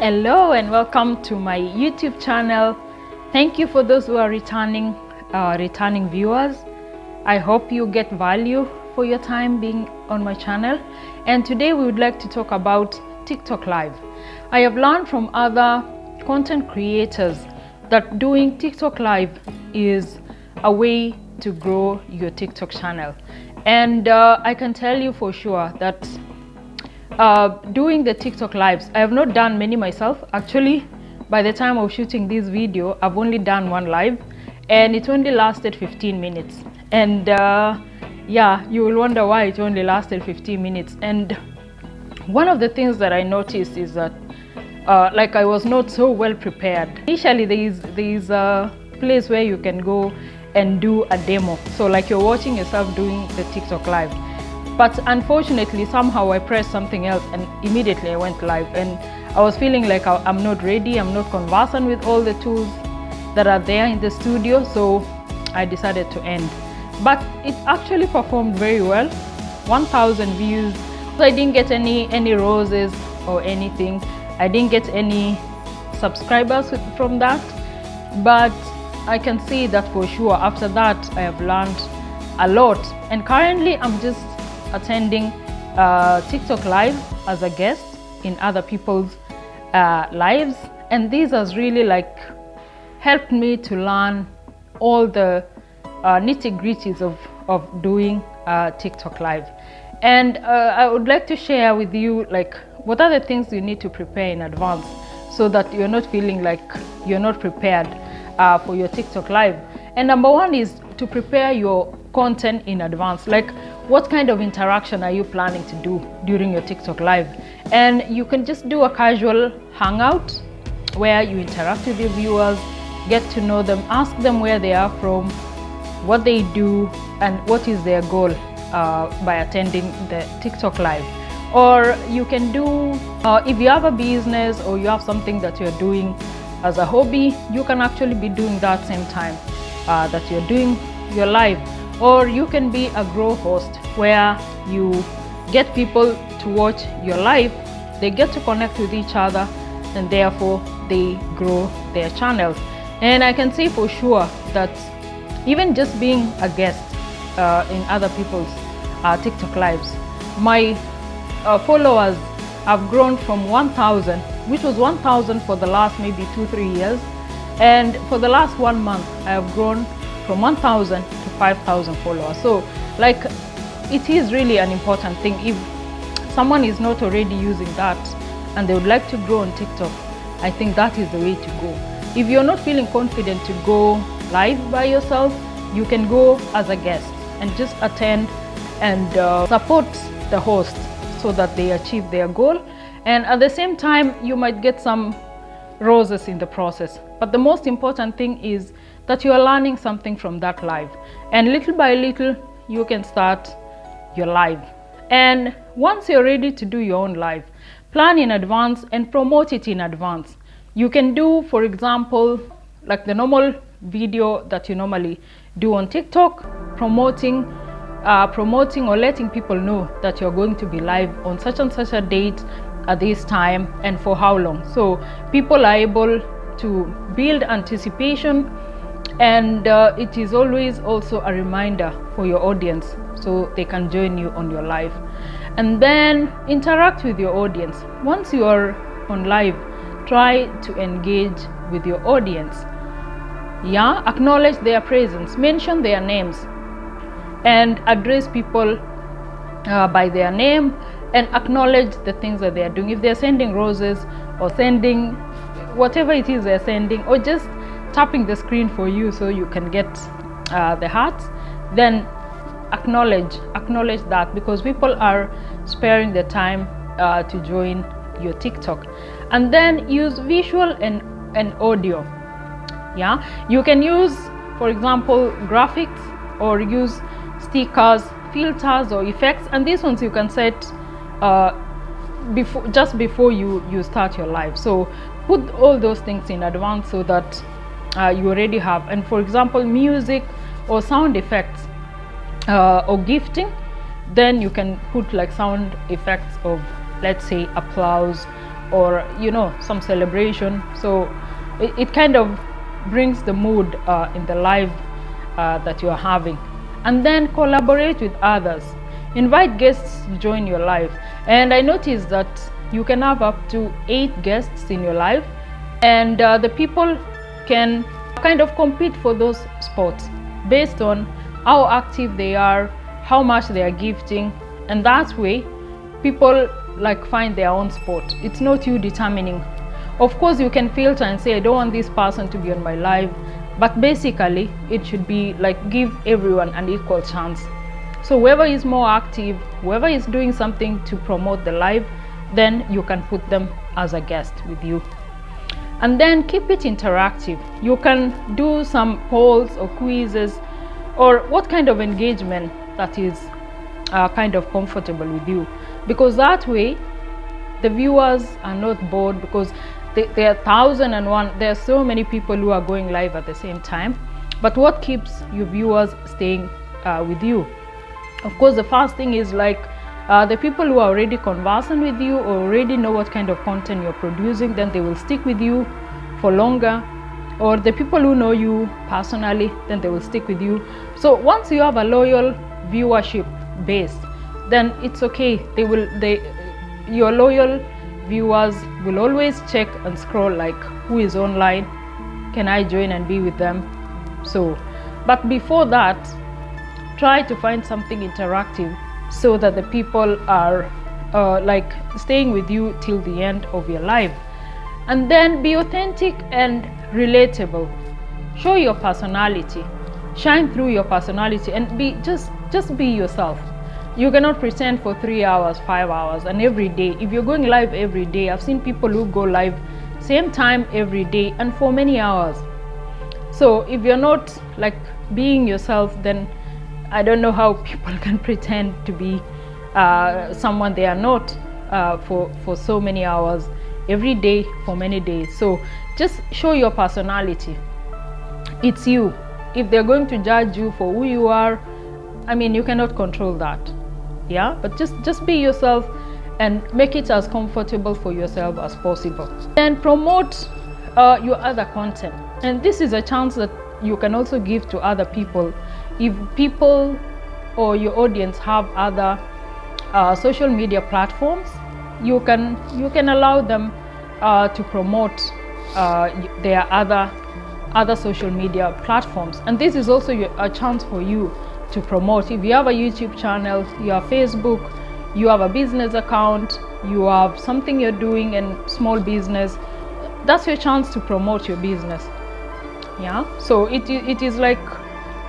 Hello and welcome to my YouTube channel. Thank you for those who are returning viewers. I hope you get value for your time being on my channel. And today we would like to talk about TikTok Live. I have learned from other content creators that doing TikTok Live is a way to grow your TikTok channel. And I can tell you for sure that doing the TikTok lives, I have not done many myself. Actually, by the time of shooting this video, I've only done one live and it only lasted 15 minutes. And yeah, you will wonder why it only lasted 15 minutes. And one of the things that I noticed is that like I was not so well prepared. Initially, there is a place where you can go and do a demo. So like you're watching yourself doing the TikTok live. But unfortunately, somehow I pressed something else and immediately I went live. And I was feeling like I'm not ready, I'm not conversant with all the tools that are there in the studio. So I decided to end. But it actually performed very well, 1,000 views. So I didn't get any roses or anything. I didn't get any subscribers from that. But I can see that for sure. After that, I have learned a lot. And currently, I'm just attending TikTok live as a guest in other people's lives, and this has really like helped me to learn all the nitty-gritties of doing TikTok live. And I would like to share with you like what are the things you need to prepare in advance so that you're not feeling like you're not prepared for your TikTok live. And number one is to prepare your content in advance. Like what kind of interaction are you planning to do during your TikTok live? And you can just do a casual hangout where you interact with your viewers, get to know them, ask them where they are from, what they do, and what is their goal by attending the TikTok live. Or you can do, if you have a business or you have something that you're doing as a hobby, you can actually be doing that same time that you're doing your live. Or you can be a grow host where you get people to watch your live, they get to connect with each other, and therefore they grow their channels. And I can say for sure that even just being a guest in other people's TikTok lives, my followers have grown from 1,000, which was 1,000 for the last maybe 2-3 years, and for the last 1 month I have grown from 1,000 to 5,000 followers. So like it is really an important thing. If someone is not already using that and they would like to grow on TikTok, I think that is the way to go. If you're not feeling confident to go live by yourself, you can go as a guest and just attend and support the host so that they achieve their goal. And at the same time, you might get some roses in the process. But the most important thing is that you are learning something from that live. And little by little, you can start your live. And once you're ready to do your own live, plan in advance and promote it in advance. You can do, for example, like the normal video that you normally do on TikTok, promoting or letting people know that you're going to be live on such and such a date at this time and for how long. So people are able to build anticipation, and it is always also a reminder for your audience so they can join you on your live. And then interact with your audience. Once you are on live, try to engage with your audience. Yeah, acknowledge their presence, mention their names, and address people by their name, and acknowledge the things that they are doing. If they're sending roses or sending whatever it is they're sending, or just tapping the screen for you so you can get the hearts, then acknowledge that, because people are sparing the time to join your TikTok. And then use visual and audio. Yeah, you can use, for example, graphics, or use stickers, filters, or effects, and these ones you can set just before you start your live. So put all those things in advance so that you already have. And for example, music or sound effects or gifting, then you can put like sound effects of, let's say, applause or some celebration. So it kind of brings the mood in the live that you are having. And then collaborate with others. Invite guests to join your live. And I noticed that you can have up to 8 guests in your live, and the people can kind of compete for those spots based on how active they are, how much they are gifting, and that way people find their own spot. It's not you determining. Of course, you can filter and say, I don't want this person to be on my live, but basically it should be give everyone an equal chance. So whoever is more active, whoever is doing something to promote the live, then you can put them as a guest with you. And then keep it interactive. You can do some polls or quizzes, or what kind of engagement that is kind of comfortable with you, because that way the viewers are not bored, because there are 1,001, there are so many people who are going live at the same time. But what keeps your viewers staying with you? Of course, the first thing is the people who are already conversant with you or already know what kind of content you're producing, then they will stick with you for longer. Or the people who know you personally, then they will stick with you. So once you have a loyal viewership base, then it's okay. Your loyal viewers will always check and scroll who is online, can I join and be with them? So, but before that, try to find something interactive so that the people are staying with you till the end of your live. And then be authentic and relatable. Show your personality, shine through your personality, and be just be yourself. You cannot pretend for 3 hours, 5 hours, and every day. If you're going live every day, I've seen people who go live same time every day and for many hours. So if you're not being yourself, then I don't know how people can pretend to be someone they are not for so many hours every day for many days. So just show your personality. It's you. If they're going to judge you for who you are, I mean, you cannot control that. Yeah, but just be yourself and make it as comfortable for yourself as possible. Then promote your other content, and this is a chance that you can also give to other people. If people or your audience have other social media platforms, you can allow them to promote their other social media platforms. And this is also a chance for you to promote. If you have a YouTube channel, you have Facebook, you have a business account, you have something you're doing in small business, that's your chance to promote your business. Yeah, so it is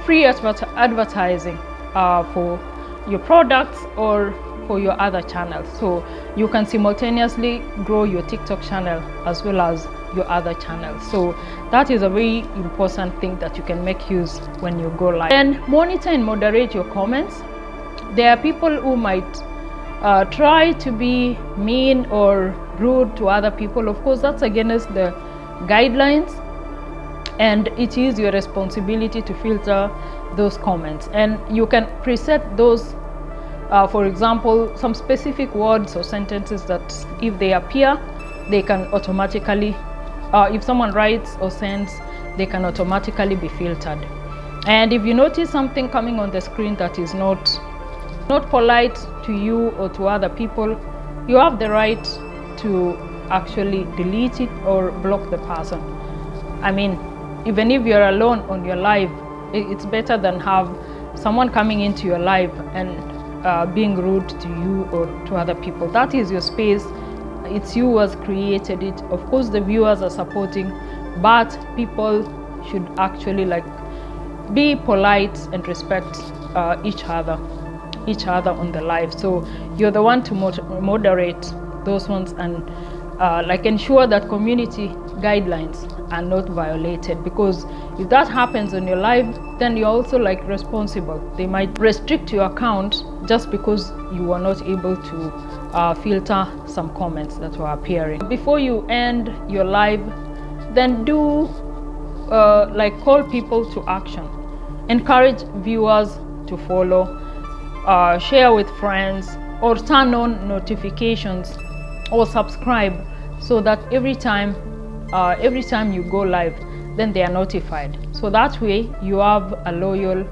free advertising for your products or for your other channels. So you can simultaneously grow your TikTok channel as well as your other channels. So that is a very important thing that you can make use when you go live. And monitor and moderate your comments. There are people who might try to be mean or rude to other people. Of course, that's against the guidelines, and it is your responsibility to filter those comments. And you can preset those, for example, some specific words or sentences that if they appear, they can automatically, if someone writes or sends, they can automatically be filtered. And if you notice something coming on the screen that is not polite to you or to other people, you have the right to actually delete it or block the person. I mean, even if you're alone on your live, it's better than have someone coming into your live and being rude to you or to other people. That is your space. It's you who has created it. Of course, the viewers are supporting, but people should actually be polite and respect each other on the live. So you're the one to moderate those ones and ensure that community guidelines are not violated, because if that happens on your live, then you're also responsible. They might restrict your account just because you were not able to filter some comments that were appearing. Before you end your live, then do call people to action. Encourage viewers to follow, share with friends, or turn on notifications or subscribe so that every time you go live, then they are notified. So that way you have a loyal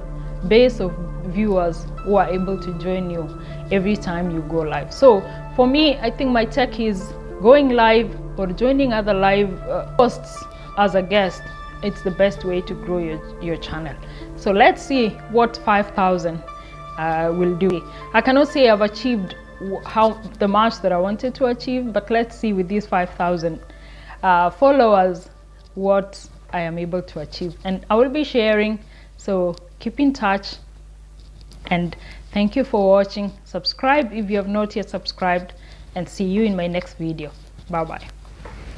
base of viewers who are able to join you every time you go live. So for me, I think my tech is going live or joining other live posts as a guest. It's the best way to grow your channel. So let's see what 5,000 will do. I cannot say I've achieved the much that I wanted to achieve, but let's see with these 5,000 followers what I am able to achieve, and I will be sharing. So keep in touch, and thank you for watching. Subscribe if you have not yet subscribed, and see you in my next video. Bye bye.